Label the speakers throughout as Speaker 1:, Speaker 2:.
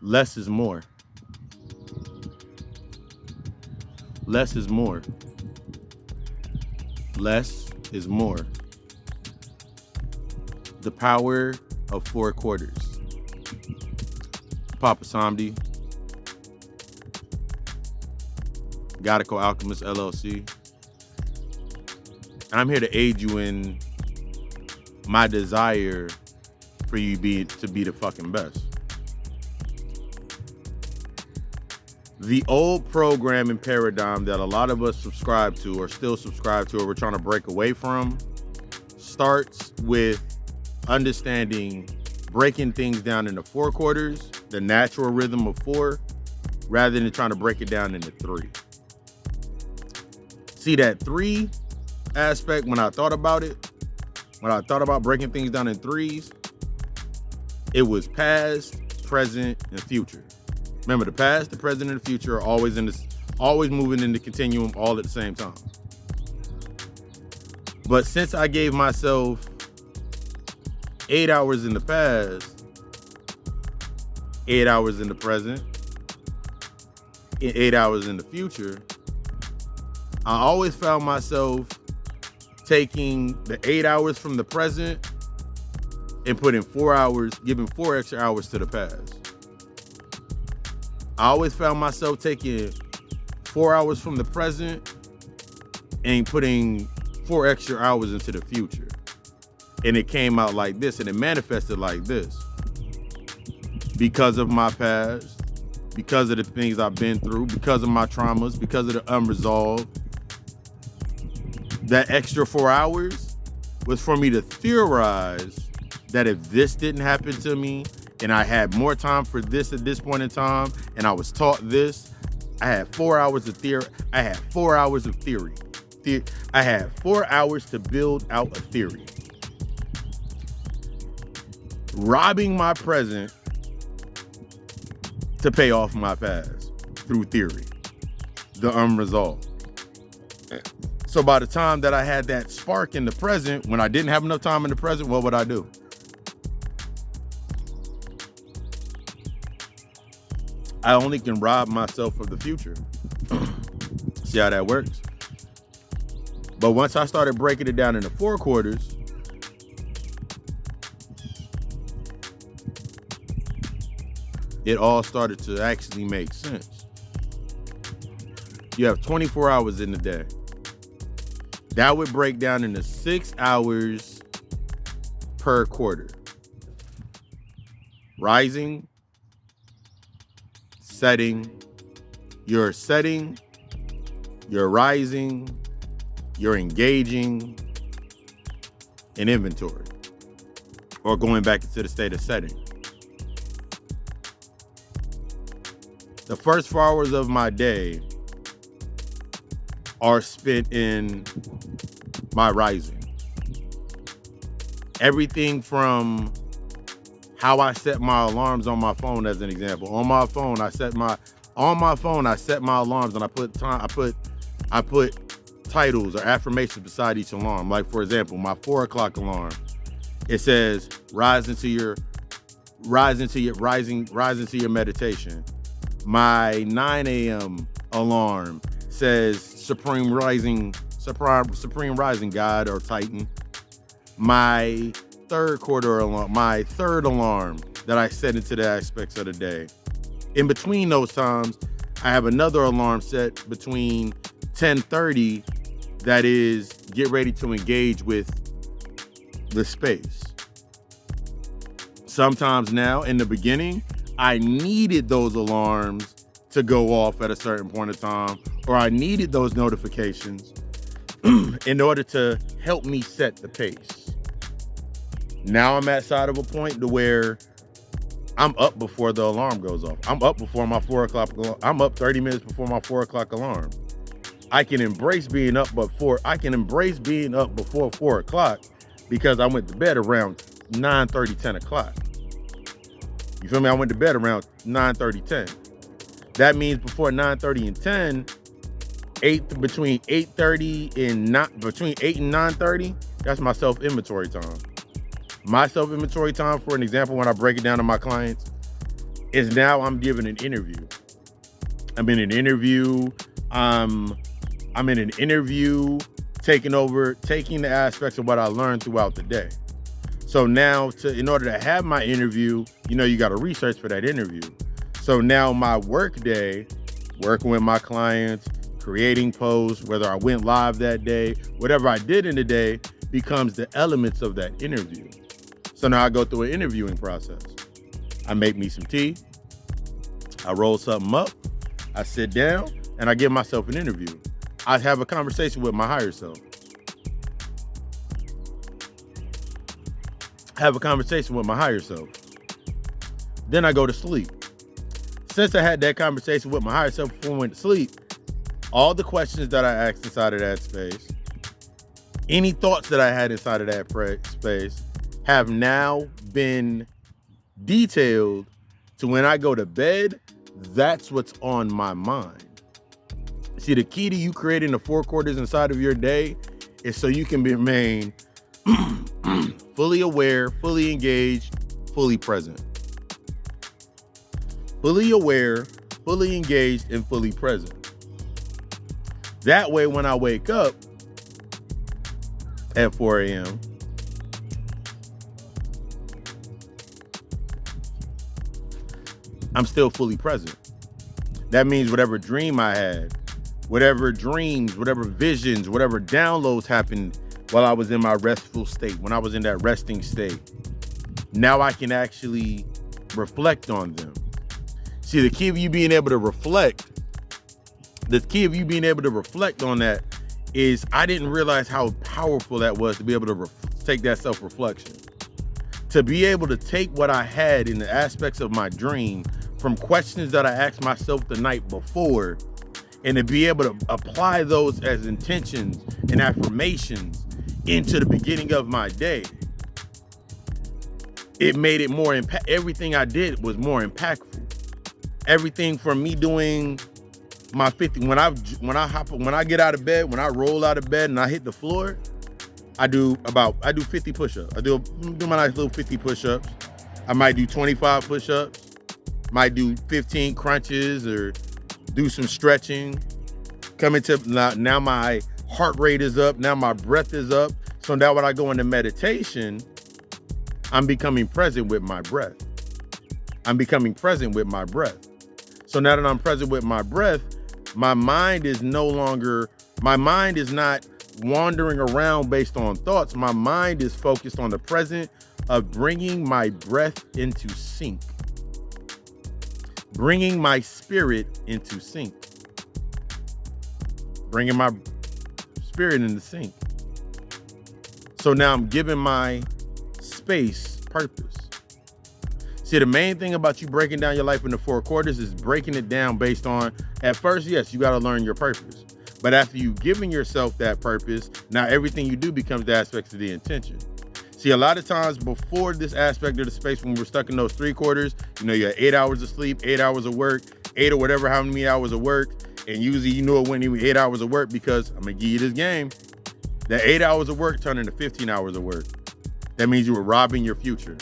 Speaker 1: less is more. Less is more. Less is more. The power of 4 quarters. Papa Samdi, G.O.D, Alkhemist LLC. And I'm here to aid you in my desire for you to be the fucking best. The old program and paradigm that a lot of us subscribe to or still subscribe to or we're trying to break away from starts with understanding breaking things down into 4 quarters, the natural rhythm of 4, rather than trying to break it down into 3. See, that 3 aspect, when I thought about it, when I thought about breaking things down in 3s, it was past, present, and future. Remember, the past, the present, and the future are always moving in the continuum all at the same time. But since I gave myself 8 hours in the past, 8 hours in the present, and 8 hours in the future, I always found myself taking the 8 hours from the present and putting 4 hours, giving 4 extra hours to the past. I always found myself taking 4 hours from the present and putting 4 extra hours into the future. And it came out like this, and it manifested like this. Because of my past, because of the things I've been through, because of my traumas, because of the unresolved, that extra 4 hours was for me to theorize that if this didn't happen to me, and I had more time for this at this point in time, and I was taught this, I had 4 hours of theory. I had 4 hours of theory. I had 4 hours to build out a theory. Robbing my present to pay off my past through theory, the unresolved. So by the time that I had that spark in the present, when I didn't have enough time in the present, what would I do? I only can rob myself of the future. See how that works? But once I started breaking it down into 4 quarters, it all started to actually make sense. You have 24 hours in the day. That would break down into 6 hours per quarter. Rising, you're setting, you're rising, you're engaging, and inventory, or going back into the state of setting. The first 4 hours of my day are spent in my rising. Everything from how I set my alarms on my phone, as an example. On my phone, I set my alarms, and I put titles or affirmations beside each alarm. Like, for example, my 4 o'clock alarm, it says rise into your meditation. My 9 a.m. alarm says supreme rising God or Titan. My third alarm that I set into the aspects of the day. In between those times, I have another alarm set between 10:30 that is get ready to engage with the space. Sometimes now, in the beginning, I needed those alarms to go off at a certain point in time, or I needed those notifications in order to help me set the pace. Now I'm at side of a point to where I'm up before the alarm goes off. I'm up before my 4 o'clock alarm. I'm up 30 minutes before my 4 o'clock alarm. I can embrace being up before 4 o'clock because I went to bed around 9:30, 10 o'clock. You feel me? I went to bed around 9:30, 10. That means before 9:30 and 10, between 8 and 9:30, that's my self-inventory time. My self-inventory time, for an example, when I break it down to my clients, is now I'm giving an interview. I'm in an interview. I'm in an interview, taking the aspects of what I learned throughout the day. So now, in order to have my interview, you got to research for that interview. So now my work day, working with my clients, creating posts, whether I went live that day, whatever I did in the day, becomes the elements of that interview. So now I go through an interviewing process. I make me some tea. I roll something up. I sit down and I give myself an interview. I have a conversation with my higher self. Then I go to sleep. Since I had that conversation with my higher self before I went to sleep, all the questions that I asked inside of that space, any thoughts that I had inside of that space have now been detailed to when I go to bed, that's what's on my mind. See, the key to you creating the 4 quarters inside of your day is so you can remain fully aware, fully engaged, fully present. Fully aware, fully engaged, and fully present. That way, when I wake up at 4 a.m., I'm still fully present. That means whatever dream I had, whatever dreams, whatever visions, whatever downloads happened while I was in my restful state, when I was in that resting state, now I can actually reflect on them. See, the key of you being able to reflect on that is I didn't realize how powerful that was to be able to take that self-reflection. To be able to take what I had in the aspects of my dream from questions that I asked myself the night before, and to be able to apply those as intentions and affirmations into the beginning of my day, it made it more everything I did was more impactful. Everything from me doing my 50, when I get out of bed, when I roll out of bed and I hit the floor, I do 50 push-ups. I do my nice little 50 push-ups. I might do 25 push-ups, might do 15 crunches or do some stretching. Coming to now my heart rate is up, now my breath is up. So now when I go into meditation, I'm becoming present with my breath. So now that I'm present with my breath, my mind is not wandering around based on thoughts. My mind is focused on the present of bringing my breath into sync, bringing my spirit into sync, bringing my spirit into sync. So now I'm giving my space purpose. See, the main thing about you breaking down your life into 4 quarters is breaking it down based on, at first, yes, you got to learn your purpose. But after you've given yourself that purpose, now everything you do becomes the aspects of the intention. See, a lot of times before this aspect of the space, when we're stuck in those 3 quarters, you had 8 hours of sleep, 8 hours of work, 8 or whatever, how many hours of work. And usually it wasn't even 8 hours of work, because I'm going to give you this game. That 8 hours of work turned into 15 hours of work. That means you were robbing your future.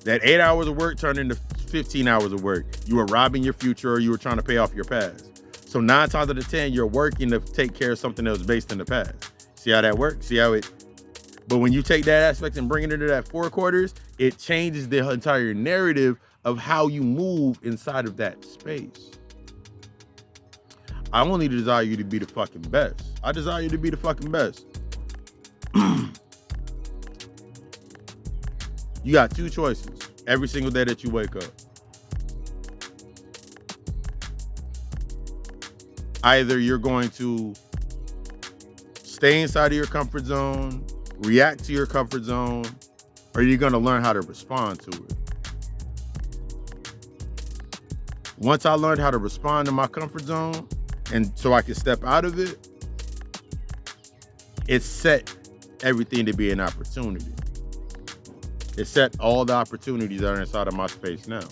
Speaker 1: That 8 hours of work turned into 15 hours of work. You were robbing your future, or you were trying to pay off your past. So 9 times out of 10, you're working to take care of something that was based in the past. See how that works? But when you take that aspect and bring it into that 4 quarters, it changes the entire narrative of how you move inside of that space. I only desire you to be the fucking best. I desire you to be the fucking best. You got 2 choices every single day that you wake up. Either you're going to stay inside of your comfort zone, react to your comfort zone, or you're going to learn how to respond to it. Once I learned how to respond to my comfort zone, and so I can step out of it, it set everything to be an opportunity. It set all the opportunities that are inside of my space now.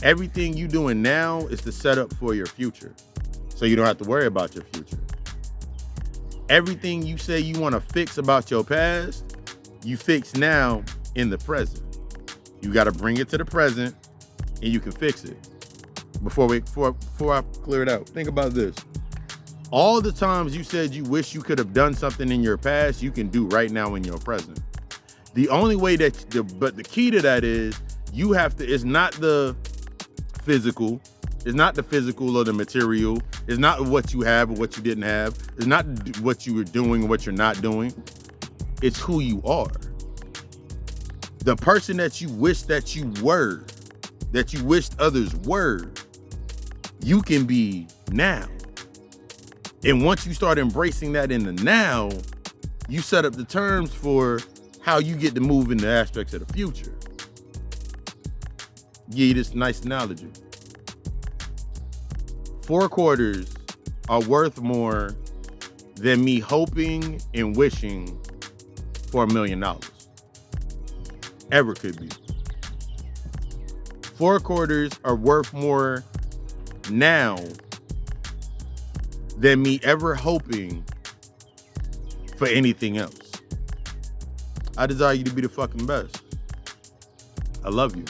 Speaker 1: Everything you doing now is the setup for your future, so you don't have to worry about your future. Everything you say you want to fix about your past, you fix now in the present. You got to bring it to the present and you can fix it. Before I clear it out, think about this. All the times you said you wish you could have done something in your past, you can do right now in your present. The only way but the key to that is you have to, it's not the physical, it's not the physical or the material, it's not what you have or what you didn't have, it's not what you were doing or what you're not doing, it's who you are. The person that you wish that you were, that you wished others were, you can be now. And once you start embracing that in the now, you set up the terms for how you get to move into aspects of the future. Give you this nice analogy. 4 quarters are worth more than me hoping and wishing for $1 million. Ever could be. 4 quarters are worth more now than me ever hoping for anything else. I desire you to be the fucking best. I love you.